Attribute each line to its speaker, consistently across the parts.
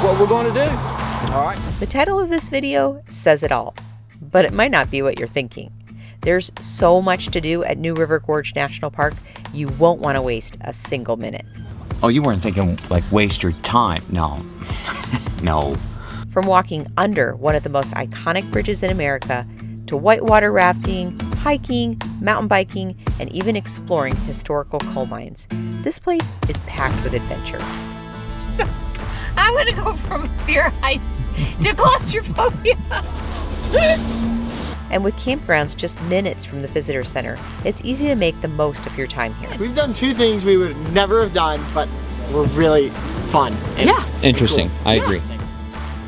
Speaker 1: what we're going to do. All right.
Speaker 2: The title of this video says it all, but it might not be what you're thinking. There's so much to do at New River Gorge National Park, you won't want to waste a single minute.
Speaker 1: Oh, you weren't thinking like waste your time? No. No.
Speaker 2: From walking under one of the most iconic bridges in America to whitewater rafting, hiking, mountain biking, and even exploring historical coal mines, this place is packed with adventure.
Speaker 3: So, I'm going to go from fear of heights to claustrophobia.
Speaker 2: And with campgrounds just minutes from the visitor center, it's easy to make the most of your time here.
Speaker 4: We've done two things we would never have done, but were really fun. And
Speaker 1: Interesting.
Speaker 4: cool.
Speaker 1: I agree.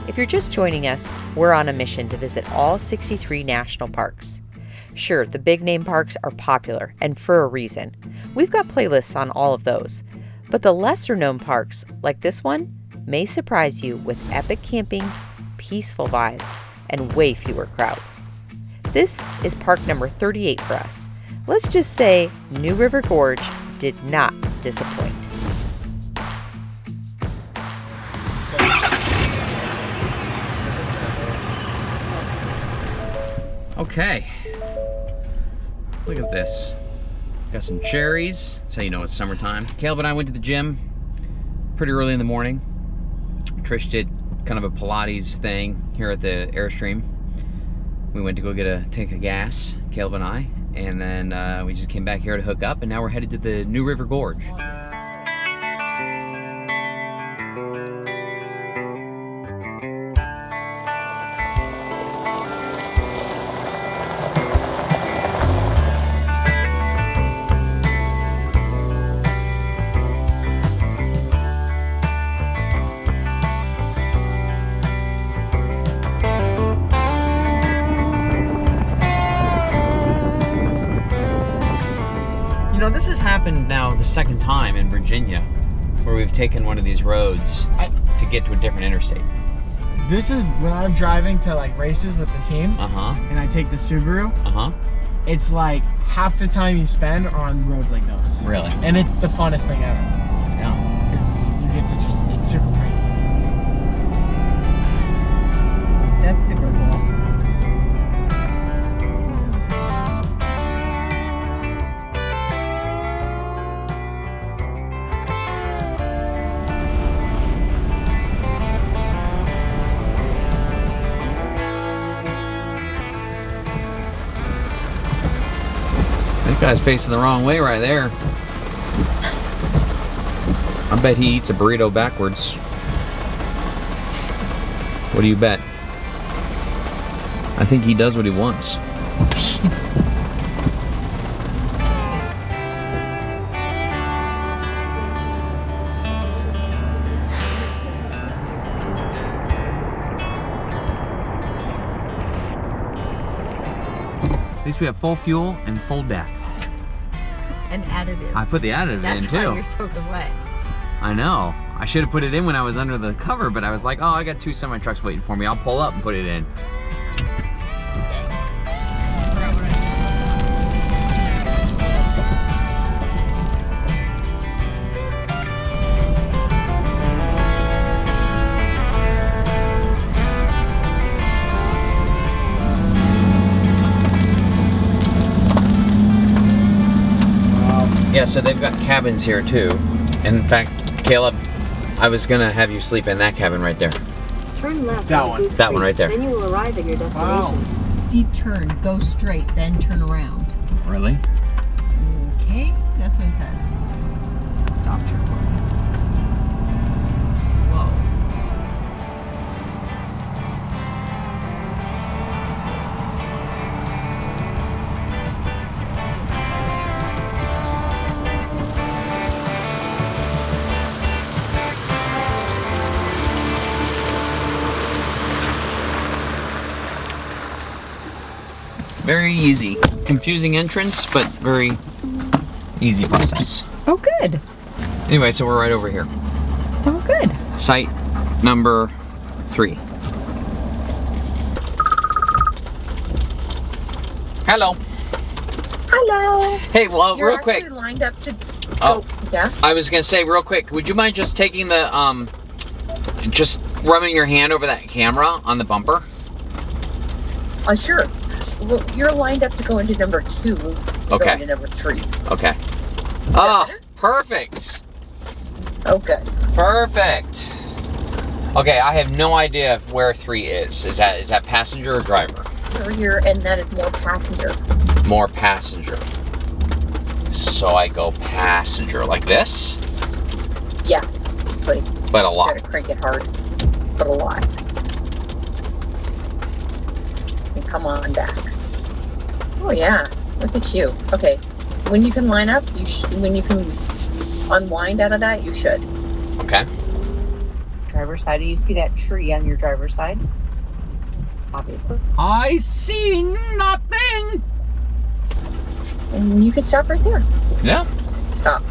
Speaker 2: If you're just joining us, we're on a mission to visit all 63 national parks. Sure, the big name parks are popular, and for a reason. We've got playlists on all of those. But the lesser known parks, like this one, may surprise you with epic camping, peaceful vibes, and way fewer crowds. This is park number 38 for us. Let's just say New River Gorge did not disappoint.
Speaker 5: Okay, look at this. Got some cherries. That's how you know it's summertime. Caleb and I went to the gym pretty early in the morning. Trish did kind of a Pilates thing here at the Airstream. We went to go get a tank of gas, Caleb and I, and then we just came back here to hook up, and now we're headed to the New River Gorge. You know, this has happened now the second time in Virginia where we've taken one of these roads to get to a different interstate.
Speaker 4: This is when I'm driving to like races with the team, and I take the Subaru. It's like half the time you spend are on roads like those.
Speaker 5: Really?
Speaker 4: And it's the funnest thing ever.
Speaker 5: Yeah.
Speaker 4: You get to just, it's super great.
Speaker 3: That's super cool.
Speaker 5: That guy's facing the wrong way right there. I bet he eats a burrito backwards. What do you bet? I think he does what he wants. At least we have full fuel and full depth.
Speaker 3: An additive.
Speaker 5: I put the additive
Speaker 3: That's
Speaker 5: in too.
Speaker 3: why you're soaking wet.
Speaker 5: I know. I should have put it in when I was under the cover, but I was like, oh, I got two semi-trucks waiting for me. I'll pull up and put it in. Yeah, so they've got cabins here too. And in fact, Caleb, I was gonna have you sleep in that cabin right there.
Speaker 6: Turn left.
Speaker 4: That one.
Speaker 5: That one right there.
Speaker 6: Then you will arrive at your destination.
Speaker 4: Wow.
Speaker 3: Steep turn, go straight, then turn around.
Speaker 5: Really?
Speaker 3: Okay, that's what it says. Stop turn. Whoa.
Speaker 5: Very easy. Confusing entrance, but very easy process.
Speaker 3: Oh, good.
Speaker 5: Anyway, so we're right over here.
Speaker 3: Oh, good.
Speaker 5: Site number 3. Hello.
Speaker 3: Hello.
Speaker 5: Hey, well,
Speaker 3: You're
Speaker 5: real quick.
Speaker 3: actually lined up to.
Speaker 5: Oh,
Speaker 3: yeah.
Speaker 5: I was gonna say real quick. Would you mind just taking the just rubbing your hand over that camera on the bumper?
Speaker 2: Sure. Well, you're lined up to go into number 2.
Speaker 5: Okay.
Speaker 2: Going to number 3.
Speaker 5: Okay. Oh, perfect.
Speaker 2: Oh, good.
Speaker 5: Perfect. Okay, I have no idea where 3 is. Is that passenger or driver?
Speaker 2: Over here, and that is more passenger.
Speaker 5: More passenger. So I go passenger like this?
Speaker 2: Yeah.
Speaker 5: But a lot.
Speaker 2: Gotta crank it hard. But a lot. And come on back. Oh yeah, look at you. Okay, when you can line up, when you can unwind out of that, you should.
Speaker 5: Okay.
Speaker 2: Driver's side, do you see that tree on your driver's side? Obviously.
Speaker 5: I see nothing.
Speaker 2: And you can stop right there.
Speaker 5: Yeah.
Speaker 2: Stop.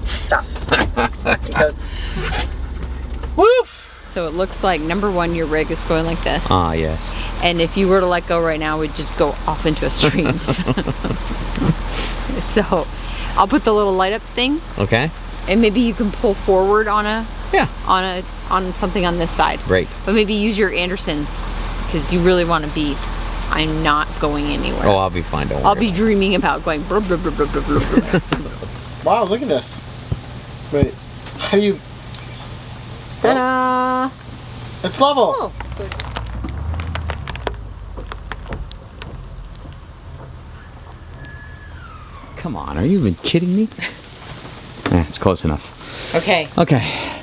Speaker 2: Stop. It goes.
Speaker 5: Woo!
Speaker 3: So it looks like number 1, your rig is going like this.
Speaker 5: Ah, yes.
Speaker 3: And if you were to let go right now, we'd just go off into a stream. So I'll put the little light up thing.
Speaker 5: Okay.
Speaker 3: And maybe you can pull forward on something on this side.
Speaker 5: Great.
Speaker 3: But maybe use your Anderson, because you really want to be, I'm not going anywhere.
Speaker 5: Oh, I'll be fine, don't worry.
Speaker 3: I'll be dreaming about going blah, blah, blah, blah, blah, blah, blah.
Speaker 4: Wow, look at this. Wait, how do you...
Speaker 3: Ta-da!
Speaker 4: It's level.
Speaker 3: Oh, so
Speaker 5: Come on, are you even kidding me? It's close enough.
Speaker 3: okay.
Speaker 5: Okay.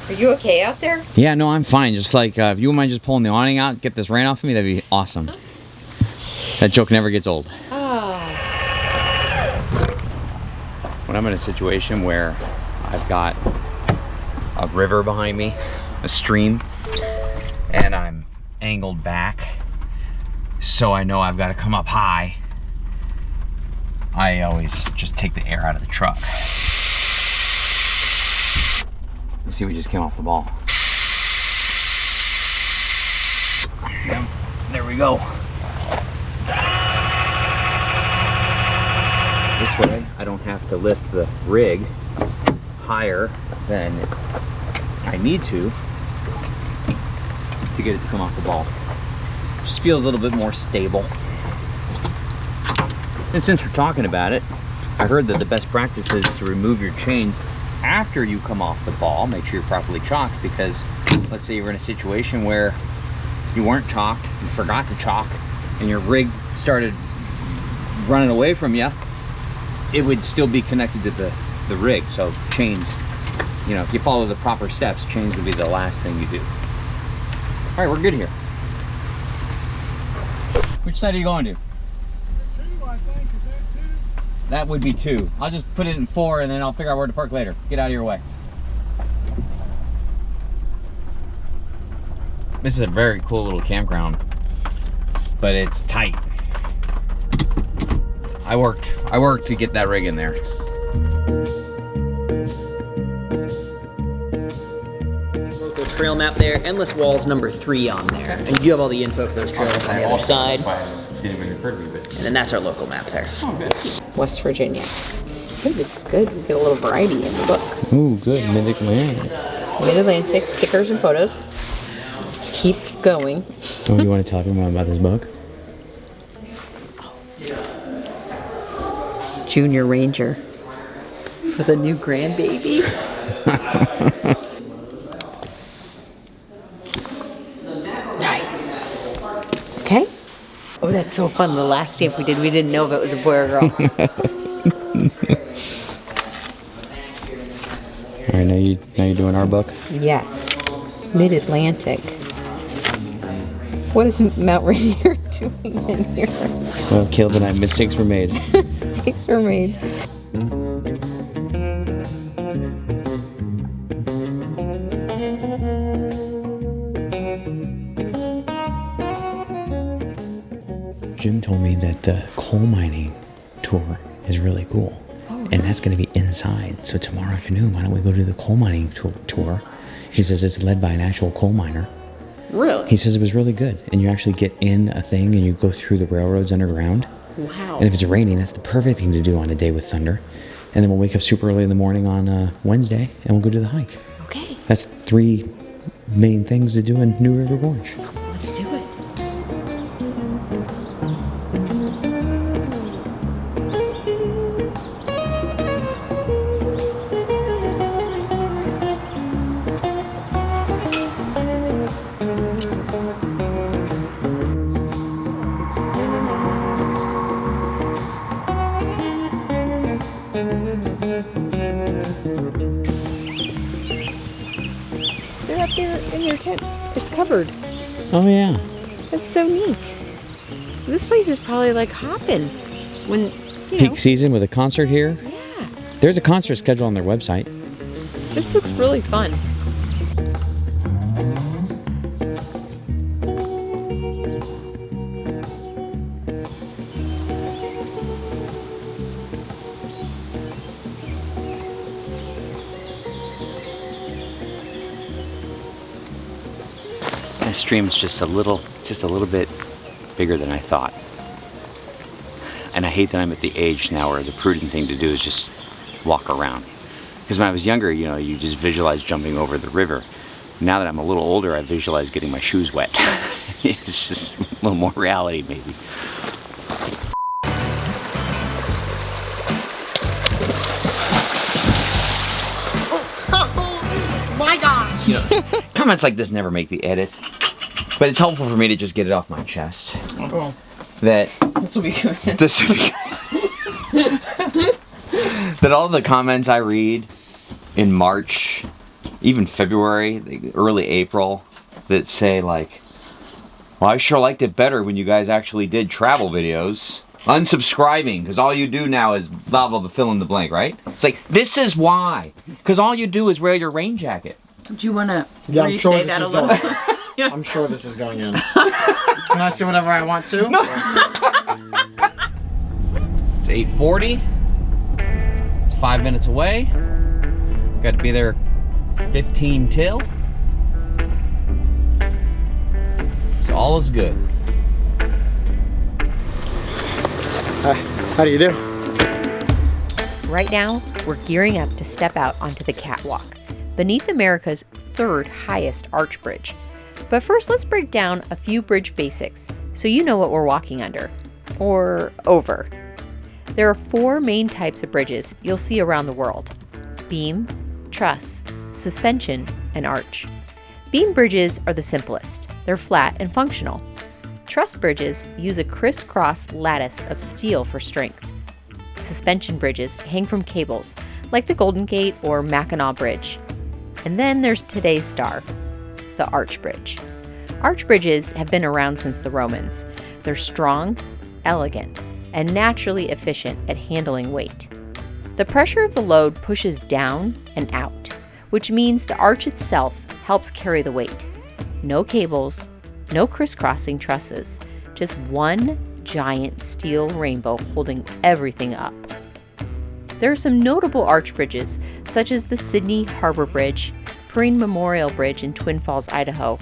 Speaker 2: Are you okay out there?
Speaker 5: Yeah, no, I'm fine. Just like, if you wouldn't mind just pulling the awning out, get this rain off of me, that'd be awesome. That joke never gets old. When I'm in a situation where I've got a river behind me, a stream, and I'm angled back, so I know I've got to come up high, I always just take the air out of the truck. You see, we just came off the ball. Yep, there we go. This way, I don't have to lift the rig higher than I need to get it to come off the ball. Just feels a little bit more stable. And since we're talking about it, I heard that the best practice is to remove your chains after you come off the ball. Make sure you're properly chalked, because let's say you're in a situation where you weren't chalked, you forgot to chalk, and your rig started running away from you, it would still be connected to the rig. So chains, you know, if you follow the proper steps, chains would be the last thing you do. All right, we're good here. Which side are you going to?
Speaker 4: 2, I think. Is that 2?
Speaker 5: That would be 2. I'll just put it in 4 and then I'll figure out where to park later. Get out of your way. This is a very cool little campground, but it's tight. I worked to get that rig in there.
Speaker 7: Local trail map there, Endless Walls number 3 on there. And you do have all the info for those trails on the other side.
Speaker 5: Didn't even occur to me, but...
Speaker 7: And then that's our local map there.
Speaker 2: West Virginia. Hey, this is good. We get a little variety in the book.
Speaker 5: Ooh, good. Mid-Atlantic.
Speaker 2: Mid-Atlantic, stickers and photos. Keep going.
Speaker 5: Oh, you want to talk about this book?
Speaker 2: Junior Ranger for the new grandbaby. Nice. Okay. Oh, that's so fun. The last stamp we didn't know if it was a boy or girl.
Speaker 5: All right, now you're doing our book.
Speaker 2: Yes. Mid-Atlantic. What is Mount Rainier doing in here?
Speaker 5: Well, Caleb and I, mistakes were made.
Speaker 2: Mistakes were made.
Speaker 5: Jim told me that the coal mining tour is really cool. And that's going to be inside. So tomorrow afternoon, why don't we go to the coal mining tour? He says it's led by an actual coal miner.
Speaker 7: Really?
Speaker 5: He says it was really good. And you actually get in a thing and you go through the railroads underground.
Speaker 7: Wow.
Speaker 5: And if it's raining, that's the perfect thing to do on a day with thunder. And then we'll wake up super early in the morning on Wednesday and we'll go do the hike.
Speaker 7: Okay.
Speaker 5: That's 3 main things to do in New River Gorge.
Speaker 2: Let's do it. They're up there in your tent. It's covered.
Speaker 5: Oh yeah.
Speaker 2: That's so neat. This place is probably like hopping when, you know.
Speaker 5: Peak season with a concert here.
Speaker 2: Yeah.
Speaker 5: There's a concert schedule on their website.
Speaker 2: This looks really fun.
Speaker 1: This stream's just a little bit bigger than I thought. And I hate that I'm at the age now where the prudent thing to do is just walk around. Because when I was younger, you know, you just visualize jumping over the river. Now that I'm a little older, I visualize getting my shoes wet. It's just a little more reality, maybe.
Speaker 3: My gosh.
Speaker 1: You know, comments like this never make the edit, but it's helpful for me to just get it off my chest.
Speaker 3: Oh.
Speaker 1: That
Speaker 3: This will be good.
Speaker 1: this would be that all the comments I read in March, even February, early April, that say like, well, I sure liked it better when you guys actually did travel videos. Unsubscribing, because all you do now is blah, blah, blah, fill in the blank, right? It's like, this is why. Because all you do is wear your rain jacket.
Speaker 3: Do you want to
Speaker 4: I'm sure
Speaker 3: say
Speaker 4: this
Speaker 3: that a
Speaker 4: is
Speaker 3: little
Speaker 4: going.
Speaker 3: bit?
Speaker 4: I'm sure this is going in. Can I say whatever I want to?
Speaker 5: It's 8:40. It's 5 minutes away. Got to be there 15 till. So all is good.
Speaker 4: How do you do?
Speaker 2: Right now, we're gearing up to step out onto the catwalk beneath America's third highest arch bridge. But first, let's break down a few bridge basics so you know what we're walking under, or over. There are 4 main types of bridges you'll see around the world: beam, truss, suspension, and arch. Beam bridges are the simplest. They're flat and functional. Truss bridges use a crisscross lattice of steel for strength. Suspension bridges hang from cables, like the Golden Gate or Mackinac Bridge. And then there's today's star, the arch bridge. Arch bridges have been around since the Romans. They're strong, elegant, and naturally efficient at handling weight. The pressure of the load pushes down and out, which means the arch itself helps carry the weight. No cables, no crisscrossing trusses, just one giant steel rainbow holding everything up. There are some notable arch bridges, such as the Sydney Harbor Bridge, Perrine Memorial Bridge in Twin Falls, Idaho,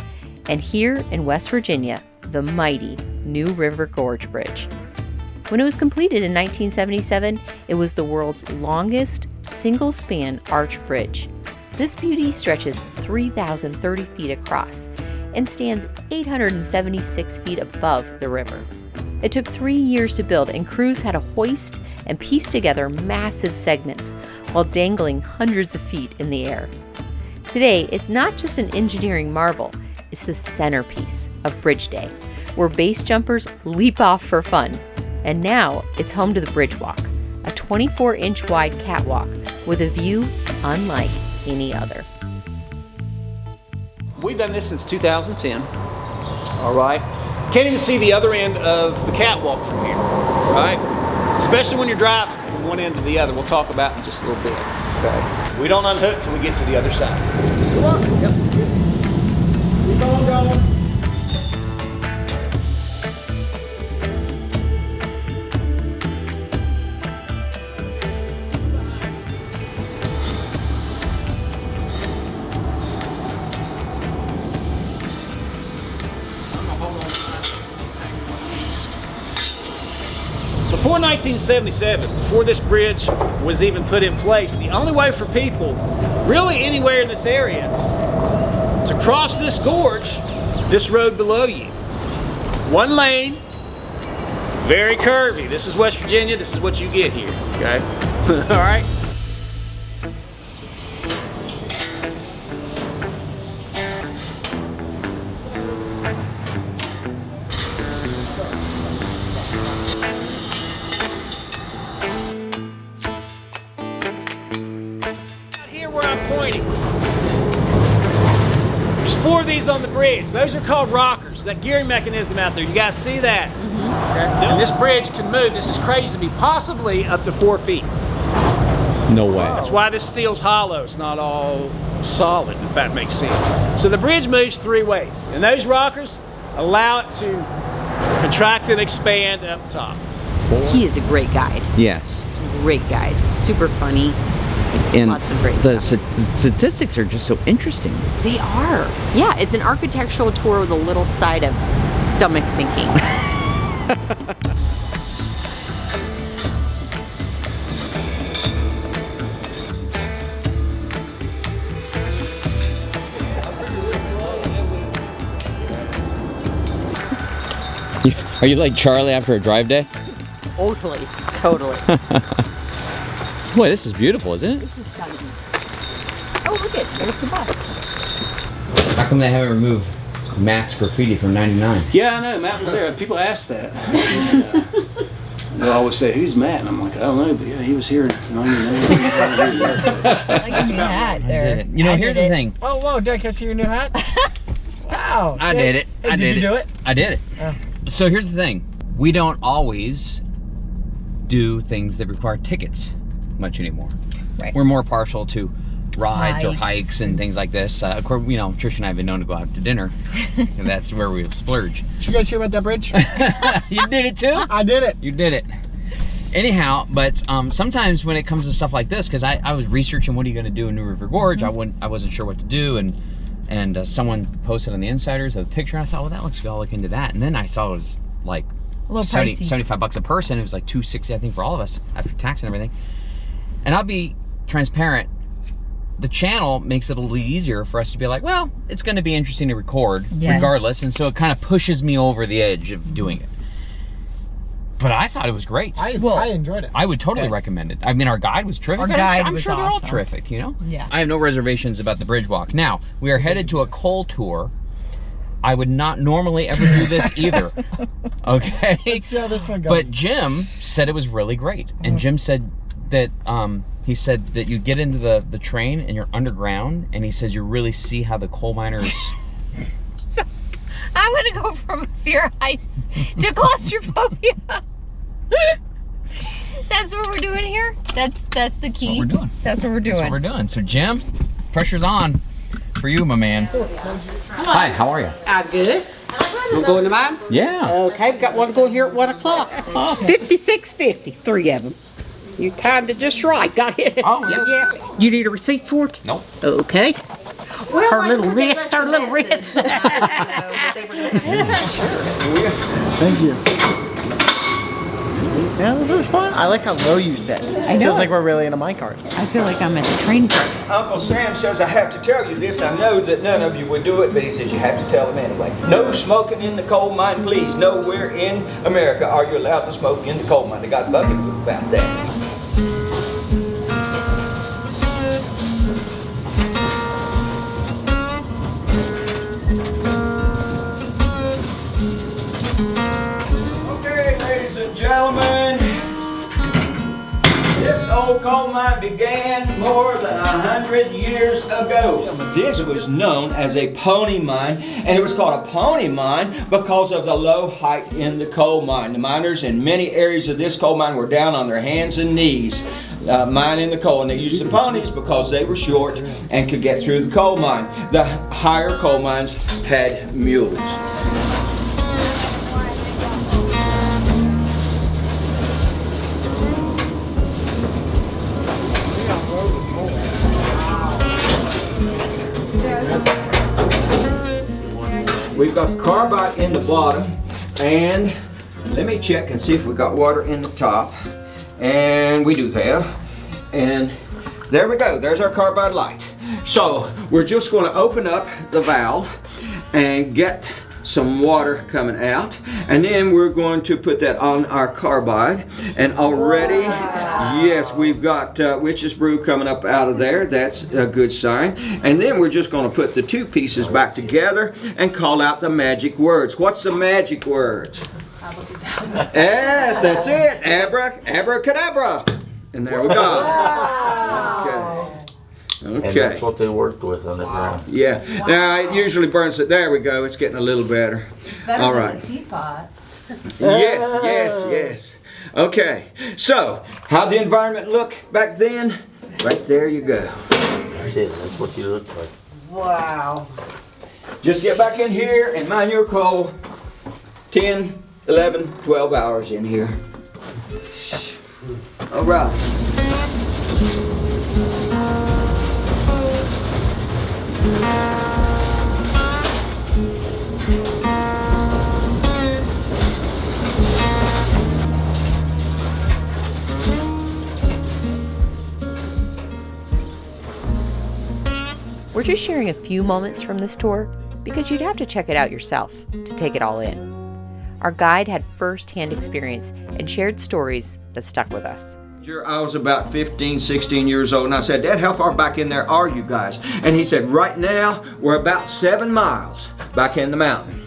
Speaker 2: and here in West Virginia, the mighty New River Gorge Bridge. When it was completed in 1977, it was the world's longest single-span arch bridge. This beauty stretches 3,030 feet across and stands 876 feet above the river. It took 3 years to build, and crews had to hoist and piece together massive segments while dangling hundreds of feet in the air. Today, it's not just an engineering marvel, it's the centerpiece of Bridge Day, where base jumpers leap off for fun. And now, it's home to the Bridge Walk, a 24-inch wide catwalk with a view unlike any other.
Speaker 8: We've done this since 2010, all right? Can't even see the other end of the catwalk from here, right? Especially when you're driving from one end to the other. We'll talk about in just a little bit, okay? We don't unhook till we get to the other side. Come on, yep. Keep on going. Before 1977, before this bridge was even put in place, the only way for people, really anywhere in this area, to cross this gorge, this road below you. One lane, very curvy. This is West Virginia. This is what you get here, okay? All right? Here where I'm pointing. There's 4 of these on the bridge. Those are called rockers. That gearing mechanism out there, you guys see that? Okay. And this bridge can move. This is crazy to be possibly up to 4 feet.
Speaker 5: No way.
Speaker 8: That's why this steel's hollow. It's not all solid, if that makes sense. So the bridge moves 3 ways. And those rockers allow it to contract and expand up top.
Speaker 2: He is a great guide.
Speaker 5: Yes.
Speaker 2: Great guide. Super funny.
Speaker 5: And
Speaker 2: lots of great
Speaker 5: the
Speaker 2: stuff.
Speaker 5: statistics are just so interesting.
Speaker 2: They are. Yeah, it's an architectural tour with a little side of stomach sinking.
Speaker 5: Are you like Charlie after a drive day?
Speaker 2: Totally. Totally.
Speaker 5: Boy, this is beautiful, isn't it?
Speaker 2: Oh, look it. There's the bus.
Speaker 5: How come they haven't removed Matt's graffiti from '99?
Speaker 8: Yeah, I know. Matt was there. People ask that. They always say, "Who's Matt?" And I'm like, I don't know, but yeah, he was here in '99.
Speaker 3: I like a new hat there.
Speaker 5: You know, here's the thing.
Speaker 4: Oh, whoa, Doug, can I see your new hat? Wow.
Speaker 5: I did it.
Speaker 4: Hey,
Speaker 5: I
Speaker 4: did you do it?
Speaker 5: I did it.
Speaker 4: Oh.
Speaker 5: So here's the thing. We don't always do things that require tickets much anymore.
Speaker 3: Right.
Speaker 5: We're more partial to rides or
Speaker 3: Hikes.
Speaker 5: hikes and things like this. Of course, you know, Trish and I have been known to go out to dinner, and that's where we splurge.
Speaker 4: Did you guys hear about that bridge?
Speaker 5: You did it too?
Speaker 4: I did it.
Speaker 5: You did it. Anyhow, but sometimes when it comes to stuff like this, because I was researching what are you going to do in New River Gorge, I wasn't sure what to do, and someone posted on the Insiders a picture, and I thought, well, that looks good, I'll look into that. And then I saw it was like
Speaker 3: A little
Speaker 5: 70,
Speaker 3: pricey.
Speaker 5: $75 a person. It was like $260, I think, for all of us after tax and everything. And I'll be transparent. The channel makes it a little easier for us to be like, well, it's going to be interesting to record
Speaker 3: Yes.
Speaker 5: regardless. And so it kind of pushes me over the edge of doing it. But I thought it was great.
Speaker 4: I enjoyed it.
Speaker 5: I would totally recommend it. I mean, our guide was terrific.
Speaker 3: Our
Speaker 5: and
Speaker 3: guide
Speaker 5: I'm
Speaker 3: was
Speaker 5: sure they're all
Speaker 3: awesome.
Speaker 5: terrific, you know?
Speaker 3: Yeah.
Speaker 5: I have no reservations about the bridge walk. Now, we are headed to a coal tour. I would not normally ever do this either. Okay?
Speaker 4: Let's see how this one goes.
Speaker 5: But Jim said it was really great. And Jim said that he said that you get into the train and you're underground, and he says you really see how the coal miners
Speaker 3: So, I'm gonna go from fear of heights to claustrophobia. That's what we're doing here. That's the key.
Speaker 5: what we're doing.
Speaker 3: That's what we're doing.
Speaker 5: That's what we're doing. So Jim, pressure's on for you, my man. Hi, how are you?
Speaker 9: Good. We'll go in the mines?
Speaker 5: Yeah.
Speaker 9: Okay, we've got one going here at 1 o'clock. 56.50, 3 of them. You timed it just right. Got it.
Speaker 5: Oh,
Speaker 9: yeah. You need a receipt for it?
Speaker 5: Nope.
Speaker 9: Okay. Her little wrist, her little wrist.
Speaker 4: Thank you. Yeah, this is fun. I like how low you sit.
Speaker 2: I know.
Speaker 4: Feels like we're really in a minecart.
Speaker 2: I feel like I'm at the train park.
Speaker 10: Uncle Sam says I have to tell you this. I know that none of you would do it, but he says you have to tell him anyway. No smoking in the coal mine, please. Nowhere in America are you allowed to smoke in the coal mine. They got a bucket book about that. Okay, ladies and gentlemen. This old coal mine began more than 100 years ago. This was known as a pony mine, and it was called a pony mine because of the low height in the coal mine. The miners in many areas of this coal mine were down on their hands and knees mining the coal, and they used the ponies because they were short and could get through the coal mine. The higher coal mines had mules. We've got the carbide in the bottom, and let me check and see if we got water in the top. And we do have. And there we go, there's our carbide light. So we're just going to open up the valve and get some water coming out, and then we're going to put that on our carbide. And already, yes, we've got witch's brew coming up out of there. That's a good sign. And then we're just going to put the two pieces back together and call out the magic words. What's the magic words? Yes, that's it. Abracadabra. And there we go. Okay. Okay.
Speaker 11: And that's what they worked with on the ground.
Speaker 10: Yeah. Now it usually burns it. There we go. It's getting a little better.
Speaker 12: Better
Speaker 10: All
Speaker 12: than
Speaker 10: right.
Speaker 12: the teapot.
Speaker 10: Yes. Okay. So, how'd the environment look back then? Right there you go.
Speaker 11: That's it. That's what you look like.
Speaker 12: Wow.
Speaker 10: Just get back in here and mind your coal. 10, 11, 12 hours in here. All right.
Speaker 2: We're just sharing a few moments from this tour because you'd have to check it out yourself to take it all in. Our guide had first-hand experience and shared stories that stuck with us.
Speaker 10: I was about 15, 16 years old, and I said, Dad, how far back in there are you guys? And he said, right now, we're about 7 miles back in the mountain.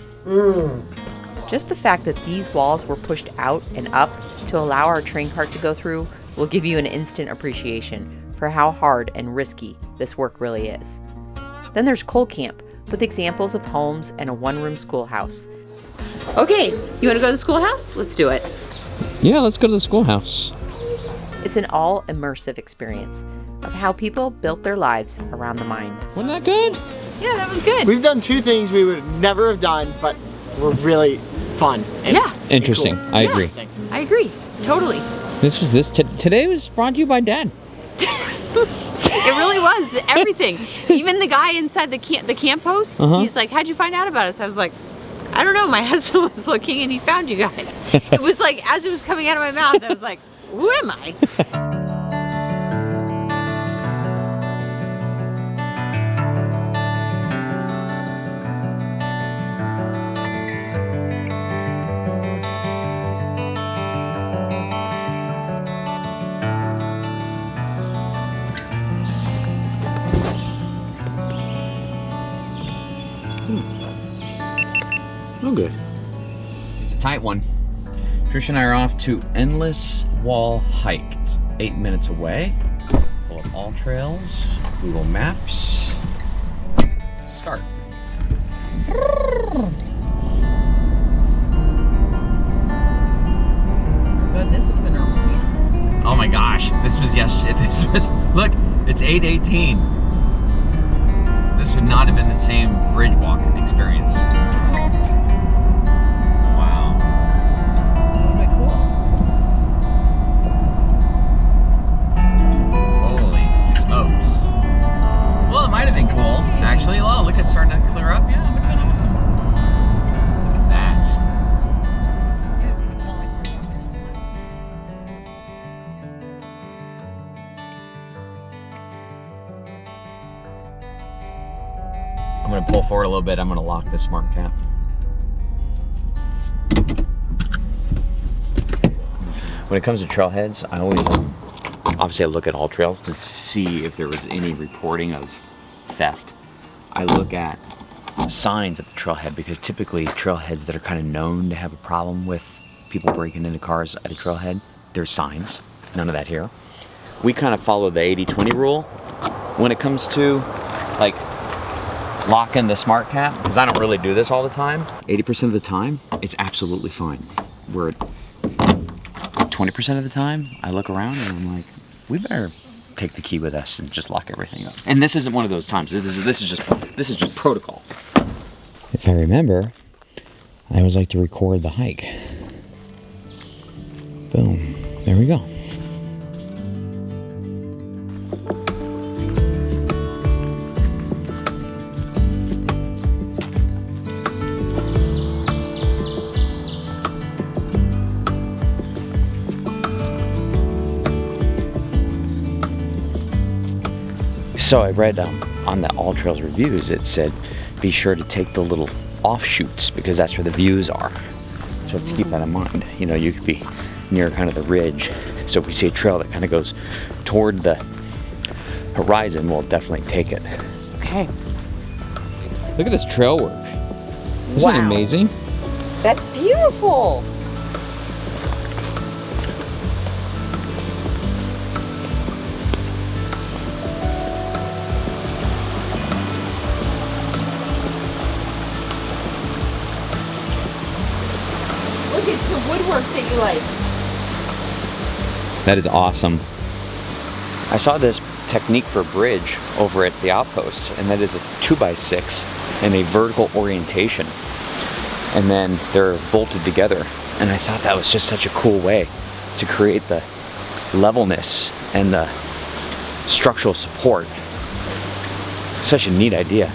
Speaker 2: Just the fact that these walls were pushed out and up to allow our train cart to go through will give you an instant appreciation for how hard and risky this work really is. Then there's Coal Camp, with examples of homes and a one-room schoolhouse.
Speaker 13: Okay, you want to go to the schoolhouse? Let's do it.
Speaker 5: Yeah, let's go to the schoolhouse.
Speaker 2: It's an all-immersive experience of how people built their lives around the mine.
Speaker 5: Wasn't that good?
Speaker 13: Yeah, that was good.
Speaker 4: We've done 2 things we would never have done, but were really fun. And
Speaker 5: Interesting.
Speaker 4: cool.
Speaker 5: I agree.
Speaker 13: I agree. Totally.
Speaker 5: Today was brought to you by Dad.
Speaker 13: It really was everything. Even the guy inside the camp post, he's like, how'd you find out about us? I was like, I don't know. My husband was looking and he found you guys. It was like, as it was coming out of my mouth, I was like, who am I?
Speaker 5: Oh, good. It's a tight one. Trish and I are off to Endless Wall Hike. It's 8 minutes away. Pull up all trails, Google Maps, start.
Speaker 13: But this wasn't early.
Speaker 5: Oh my gosh, this was yesterday. Look, it's 8:18. This would not have been the same bridge walk experience. Wow.
Speaker 13: A little bit cool.
Speaker 5: Holy smokes. Well, it might have been cool, actually. Oh, look, it's starting to clear up. Yeah, it would have been awesome. Look at that. I'm gonna pull forward a little bit. I'm gonna lock this smart cap. When it comes to trailheads, I always, obviously I look at all trails to see if there was any reporting of theft. I look at signs at the trailhead because typically trailheads that are kind of known to have a problem with people breaking into cars at a trailhead, there's signs. None of that here. We kind of follow the 80-20 rule when it comes to like locking the smart cap, because I don't really do this all the time. 80% of the time, it's absolutely fine. We're at 20% of the time, I look around and I'm like, we better take the key with us and just lock everything up. And this isn't one of those times. This is just protocol. If I remember, I always like to record the hike. Boom. There we go. So I read on the All Trails reviews, it said be sure to take the little offshoots because that's where the views are. So to keep that in mind, you know, you could be near kind of the ridge. So if we see a trail that kind of goes toward the horizon, we'll definitely take it.
Speaker 2: Okay.
Speaker 5: Look at this trail work. Isn't it amazing?
Speaker 2: That's beautiful.
Speaker 13: Look, it's the woodwork that you like.
Speaker 5: That is awesome. I saw this technique for a bridge over at the outpost, and that is a 2x6 in a vertical orientation. And then they're bolted together. And I thought that was just such a cool way to create the levelness and the structural support. Such a neat idea.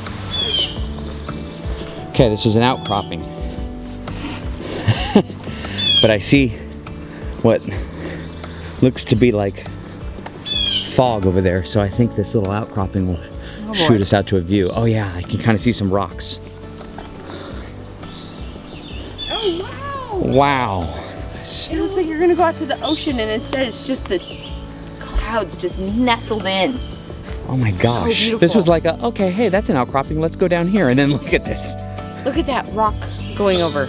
Speaker 5: Okay, this is an outcropping. But I see what looks to be like fog over there, so I think this little outcropping will shoot us out to a view. Oh yeah, I can kind of see some rocks.
Speaker 13: Oh wow!
Speaker 5: Wow.
Speaker 13: It looks like you're gonna go out to the ocean, and instead it's just the clouds just nestled in.
Speaker 5: Oh my gosh.
Speaker 13: So
Speaker 5: this was like a, okay, hey, that's an outcropping, let's go down here, and then look at this.
Speaker 2: Look at that rock going over.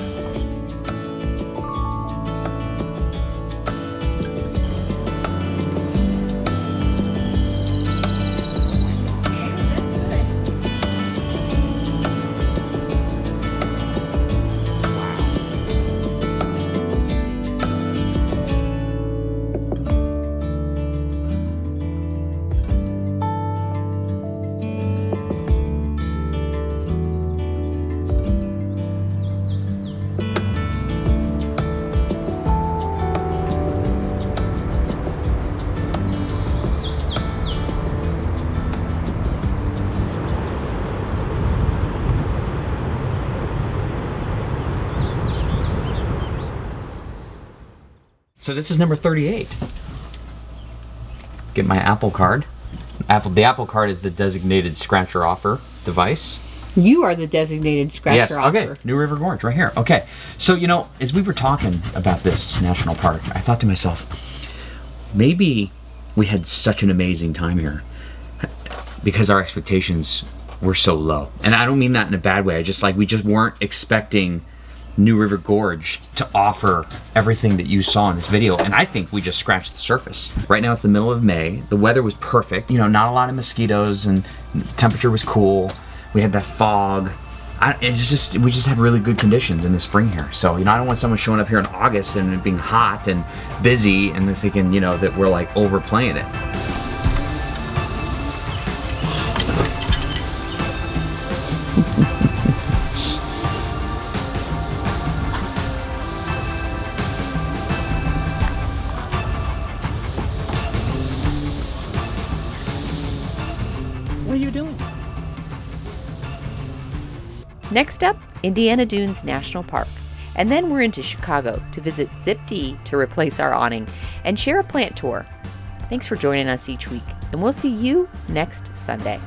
Speaker 5: So this is number 38. Get my Apple card. The Apple card is the designated scratcher offer device.
Speaker 13: You are the designated scratcher offer.
Speaker 5: Okay, New River Gorge right here. Okay, so you know, as we were talking about this national park, I thought to myself, maybe we had such an amazing time here because our expectations were so low. And I don't mean that in a bad way. I just like, we just weren't expecting New River Gorge to offer everything that you saw in this video, and I think we just scratched the surface. Right now it's the middle of May. The weather was perfect. You know, not a lot of mosquitoes, and the temperature was cool. We had that fog. We just had really good conditions in the spring here. So, you know, I don't want someone showing up here in August and it being hot and busy and they're thinking, you know, that we're like overplaying it. What are you doing?
Speaker 2: Next up, Indiana Dunes National Park. And then we're into Chicago to visit Zip D to replace our awning and share a plant tour. Thanks for joining us each week, and we'll see you next Sunday.